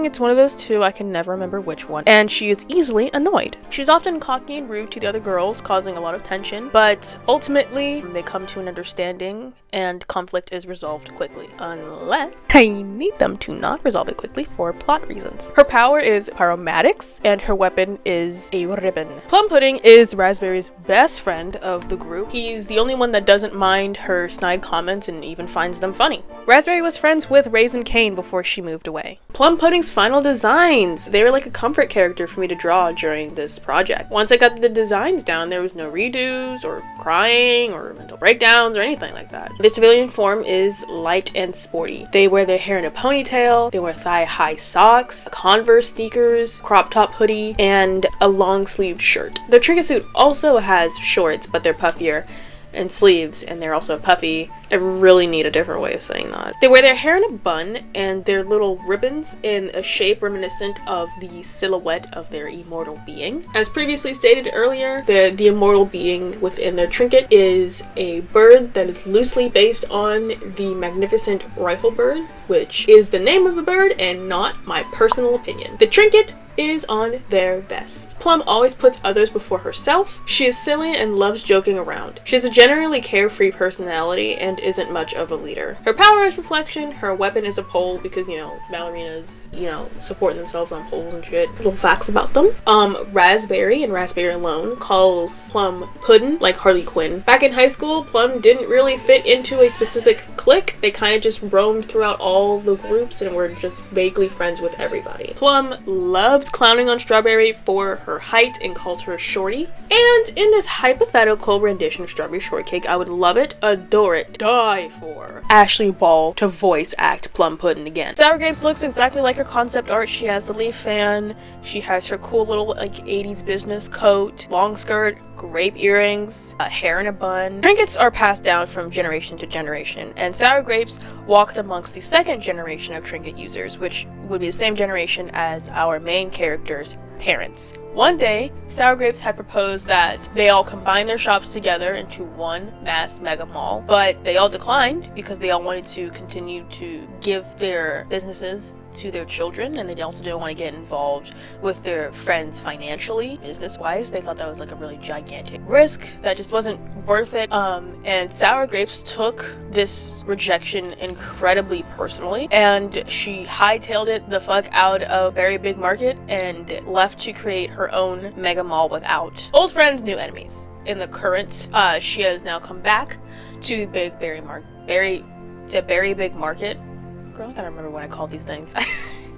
A: it's one of those two, I can never remember which one, and she is easily annoyed. She's often cocky and rude to the other girls, causing a lot of tension, but ultimately they come to an understanding and conflict is resolved quickly, unless I need them to not resolve it quickly for plot reasons. Her power is pyromatics, and her weapon is a ribbon. Plum Pudding is Raspberry's best friend of the group. He's the only one that doesn't mind her snide comments and even finds them funny. Raspberry was friends with Raisin Cane before she moved away. Plum Pudding's final designs. They were like a comfort character for me to draw during this project. Once I got the designs down, there was no redos or crying or mental breakdowns or anything like that. The civilian form is light and sporty. They wear their hair in a ponytail, they wear thigh-high socks, Converse sneakers, crop top hoodie, and a long-sleeved shirt. Their trinket suit also has shorts, but they're puffier, and sleeves, and they're also puffy. I really need a different way of saying that. They wear their hair in a bun and their little ribbons in a shape reminiscent of the silhouette of their immortal being. As previously stated earlier, the immortal being within their trinket is a bird that is loosely based on the magnificent rifle bird, which is the name of the bird and not my personal opinion. The trinket is on their best. Plum always puts others before herself. She is silly and loves joking around. She has a generally carefree personality and isn't much of a leader. Her power is reflection. Her weapon is a pole because, you know, ballerinas, you know, supporting themselves on poles and shit. Little facts about them. Raspberry and Raspberry alone calls Plum Pudding, like Harley Quinn. Back in high school, Plum didn't really fit into a specific clique. They kind of just roamed throughout all the groups and were just vaguely friends with everybody. Plum loves clowning on Strawberry for her height and calls her Shorty. And in this hypothetical rendition of Strawberry Shortcake, I would love it, adore it, die for Ashley Ball to voice act Plum Pudding again. Sour Grapes looks exactly like her concept art. She has the leaf fan, she has her cool little like 80s business coat, long skirt, grape earrings, a hair in a bun. Trinkets are passed down from generation to generation, and Sour Grapes walked amongst the second generation of trinket users, which would be the same generation as our main character's parents. One day, Sour Grapes had proposed that they all combine their shops together into one mass mega mall, but they all declined because they all wanted to continue to give their businesses to their children, and they also didn't want to get involved with their friends financially, business-wise. They thought that was like a really gigantic risk that just wasn't worth it. And Sour Grapes took this rejection incredibly personally, and she hightailed it the fuck out of Very Big Market and left to create her own mega mall without old friends, new enemies. In the current, she has now come back to Very Big Market. Girl, I gotta remember what I call these things.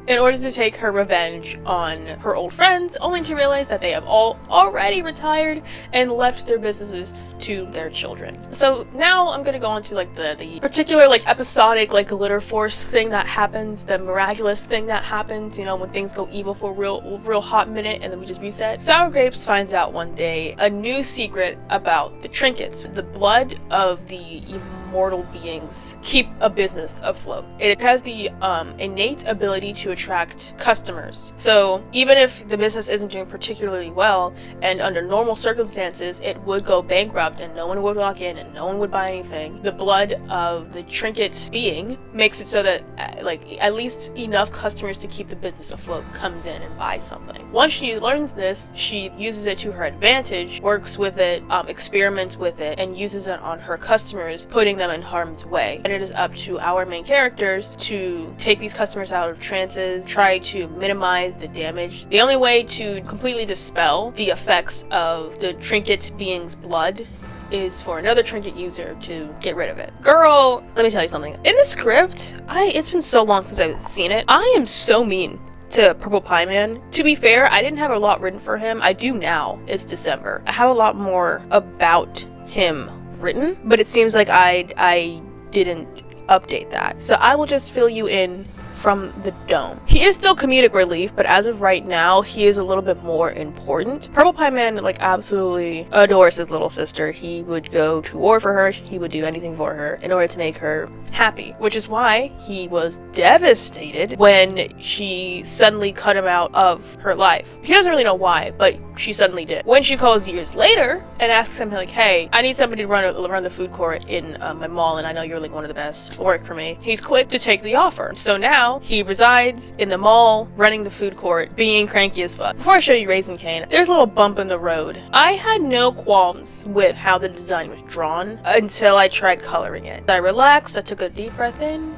A: In order to take her revenge on her old friends, only to realize that they have all already retired and left their businesses to their children. So now I'm gonna go on to like the particular like episodic like glitter force thing that happens, the miraculous thing that happens, you know, when things go evil for a real hot minute and then we just reset. Sour Grapes finds out one day a new secret about the trinkets. The blood of the immortal beings keep a business afloat. It has the innate ability to attract customers. So even if the business isn't doing particularly well, and under normal circumstances it would go bankrupt and no one would walk in and no one would buy anything, the blood of the trinket being makes it so that like at least enough customers to keep the business afloat comes in and buys something. Once she learns this, she uses it to her advantage, works with it, experiments with it, and uses it on her customers, putting them in harm's way. And it is up to our main characters to take these customers out of trances, try to minimize the damage. The only way to completely dispel the effects of the trinket being's blood is for another trinket user to get rid of it. Girl, let me tell you something. In the script, it's been so long since I've seen it, I am so mean to Purple Pie Man. To be fair, I didn't have a lot written for him. I do now. It's December. I have a lot more about him written, but it seems like I didn't update that. So I will just fill you in from the dome. He is still comedic relief, but as of right now, he is a little bit more important. Purple Pie Man like absolutely adores his little sister. He would go to war for her. He would do anything for her in order to make her happy, which is why he was devastated when she suddenly cut him out of her life. He doesn't really know why, but she suddenly did. When she calls years later and asks him like, hey, I need somebody to run the food court in my mall, and I know you're like one of the best, work for me. He's quick to take the offer. So now he resides in the mall, running the food court, being cranky as fuck. Before I show you Raisin Cane, there's a little bump in the road. I had no qualms with how the design was drawn until I tried coloring it. I relaxed, I took a deep breath in,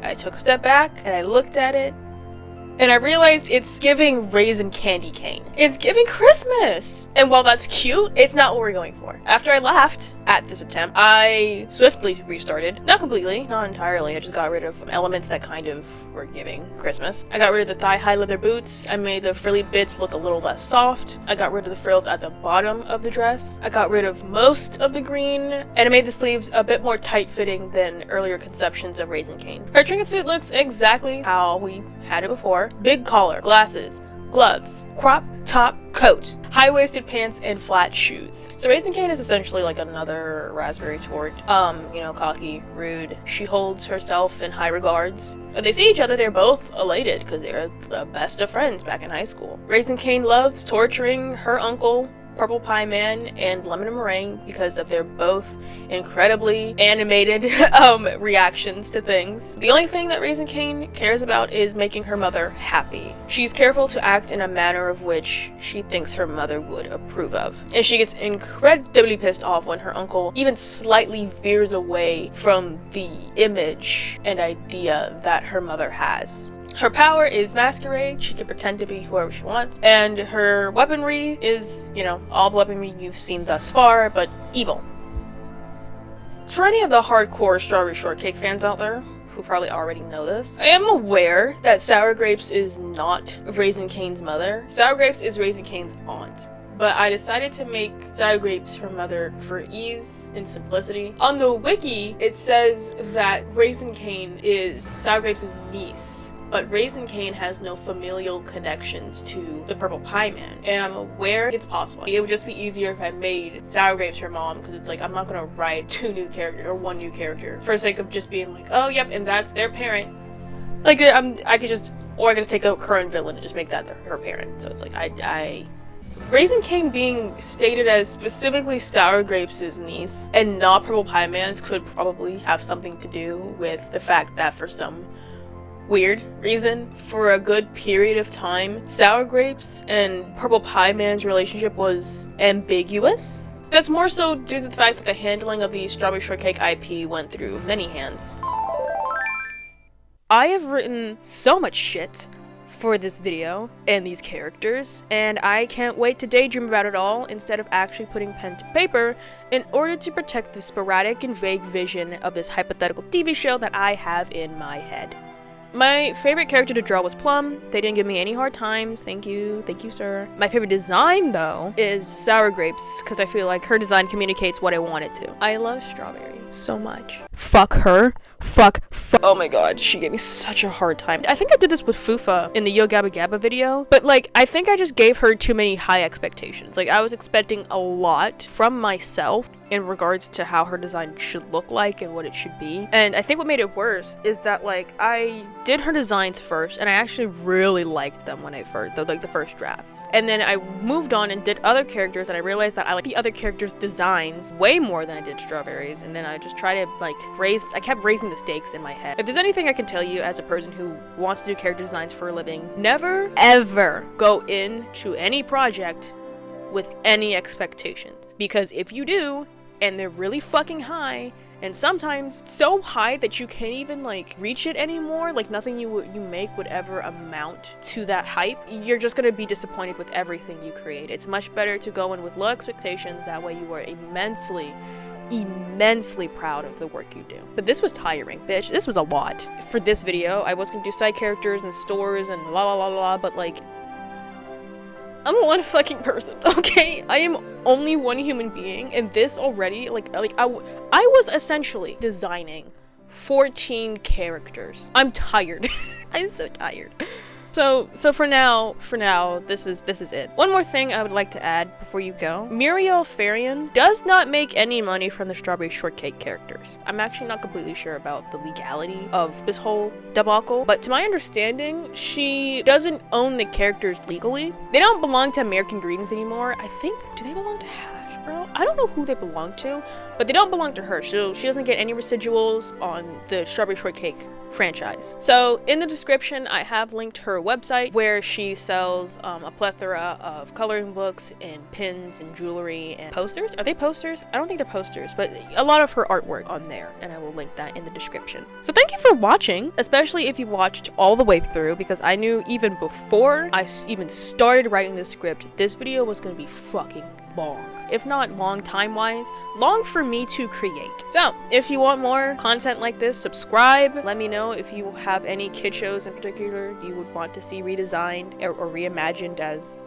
A: I took a step back, and I looked at it, and I realized it's giving Raisin Candy Cane. It's giving Christmas! And while that's cute, it's not what we're going for. After I laughed at this attempt, I swiftly restarted. Not completely, not entirely. I just got rid of elements that kind of were giving Christmas. I got rid of the thigh-high leather boots. I made the frilly bits look a little less soft. I got rid of the frills at the bottom of the dress. I got rid of most of the green, and I made the sleeves a bit more tight-fitting than earlier conceptions of Raisin Cane. Her trinket suit looks exactly how we had it before. Big collar, glasses, gloves, crop top coat, high-waisted pants, and flat shoes. So Raisin Cane is essentially like another Raspberry Torte. You know, cocky, rude. She holds herself in high regards. When they see each other, they're both elated because they're the best of friends back in high school. Raisin Cane loves torturing her uncle Purple Pie Man and Lemon and Meringue because of their both incredibly animated reactions to things. The only thing that Raisin Cane cares about is making her mother happy. She's careful to act in a manner of which she thinks her mother would approve of. And she gets incredibly pissed off when her uncle even slightly veers away from the image and idea that her mother has. Her power is masquerade. She can pretend to be whoever she wants. And her weaponry is, you know, all the weaponry you've seen thus far, but evil. For any of the hardcore Strawberry Shortcake fans out there, who probably already know this, I am aware that Sour Grapes is not Raisin Cane's mother. Sour Grapes is Raisin Cane's aunt. But I decided to make Sour Grapes her mother for ease and simplicity. On the wiki, it says that Raisin Cane is Sour Grapes' niece. But Raisin Cane has no familial connections to the Purple Pie Man. And I'm aware it's possible. It would just be easier if I made Sour Grapes her mom, because it's like, I'm not gonna write 2 new characters or 1 new character for the sake of just being like, oh yep, and that's their parent. Like, I could just take a current villain and just make that her parent. So it's like, Raisin Cane being stated as specifically Sour Grapes' niece and not Purple Pie Man's could probably have something to do with the fact that for some weird reason, for a good period of time, Sour Grapes and Purple Pie Man's relationship was ambiguous. That's more so due to the fact that the handling of the Strawberry Shortcake IP went through many hands. I have written so much shit for this video and these characters, and I can't wait to daydream about it all instead of actually putting pen to paper in order to protect the sporadic and vague vision of this hypothetical TV show that I have in my head. My favorite character to draw was Plum. They didn't give me any hard times. Thank you, sir. My favorite design, though, is Sour Grapes, because I feel like her design communicates what I want it to. I love Strawberry so much. Fuck her. Fuck. Oh my god, she gave me such a hard time. I think I did this with Fufa in the Yo Gabba Gabba video, but like, I think I just gave her too many high expectations. Like, I was expecting a lot from myself in regards to how her design should look like and what it should be. And I think what made it worse is that, like, I did her designs first, and I actually really liked them when I first, the first drafts. And then I moved on and did other characters, and I realized that I like the other characters' designs way more than I did Strawberry's, and then I just tried to, like, I kept raising the stakes in my head. If there's anything I can tell you as a person who wants to do character designs for a living, never, ever go into any project with any expectations. Because if you do, and they're really fucking high, and sometimes so high that you can't even like reach it anymore, like nothing you make would ever amount to that hype, you're just gonna be disappointed with everything you create. It's much better to go in with low expectations, that way you are immensely proud of the work you do. But this was tiring, bitch. This was a lot. For this video, I was gonna do side characters and stores and la la la la, but like, I'm one fucking person, okay? I am only one human being, and this already, I was essentially designing 14 characters. I'm tired. I'm so tired. So for now, this is it. One more thing I would like to add before you go. Muriel Farian does not make any money from the Strawberry Shortcake characters. I'm actually not completely sure about the legality of this whole debacle, but to my understanding, she doesn't own the characters legally. They don't belong to American Greetings anymore. I think, do they belong to Hash Bro? I don't know who they belong to, but they don't belong to her, so she doesn't get any residuals on the Strawberry Shortcake franchise. So in the description, I have linked her website where she sells a plethora of coloring books and pins and jewelry and posters. Are they posters? I don't think they're posters, but a lot of her artwork on there, and I will link that in the description. So thank you for watching, especially if you watched all the way through, because I knew even before I even started writing this script, this video was going to be fucking long. If not long time-wise, long for me to create. So, if you want more content like this, subscribe. Let me know if you have any kid shows in particular you would want to see redesigned or reimagined as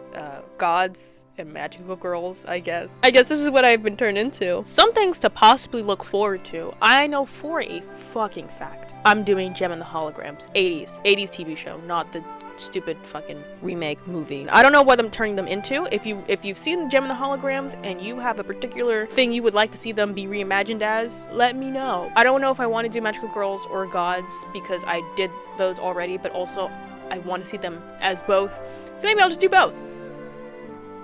A: gods and magical girls, I guess. I guess this is what I've been turned into. Some things to possibly look forward to. I know for a fucking fact I'm doing Gem and the Holograms, 80s TV show, not the stupid fucking remake movie. I don't know what I'm turning them into. If you've seen Gem and the Holograms and you have a particular thing you would like to see them be reimagined as, let me know. I don't know if I want to do magical girls or gods because I did those already, but also I want to see them as both. So maybe I'll just do both.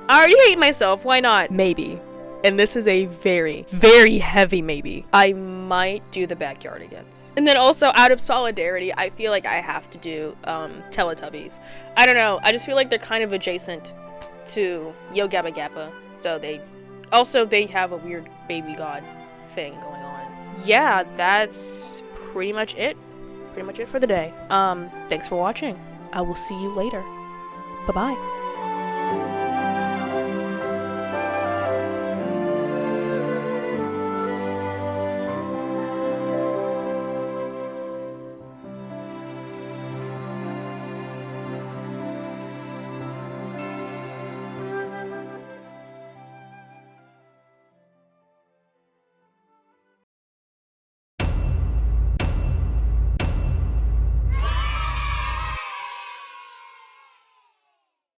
A: I already hate myself, why not? Maybe. And this is a very, very heavy maybe. I might do the Backyardigans. And then also, out of solidarity, I feel like I have to do Teletubbies. I don't know, I just feel like they're kind of adjacent to Yo Gabba Gabba. So they have a weird baby god thing going on. Yeah, that's pretty much it. Pretty much it for the day. Thanks for watching. I will see you later. Bye-bye.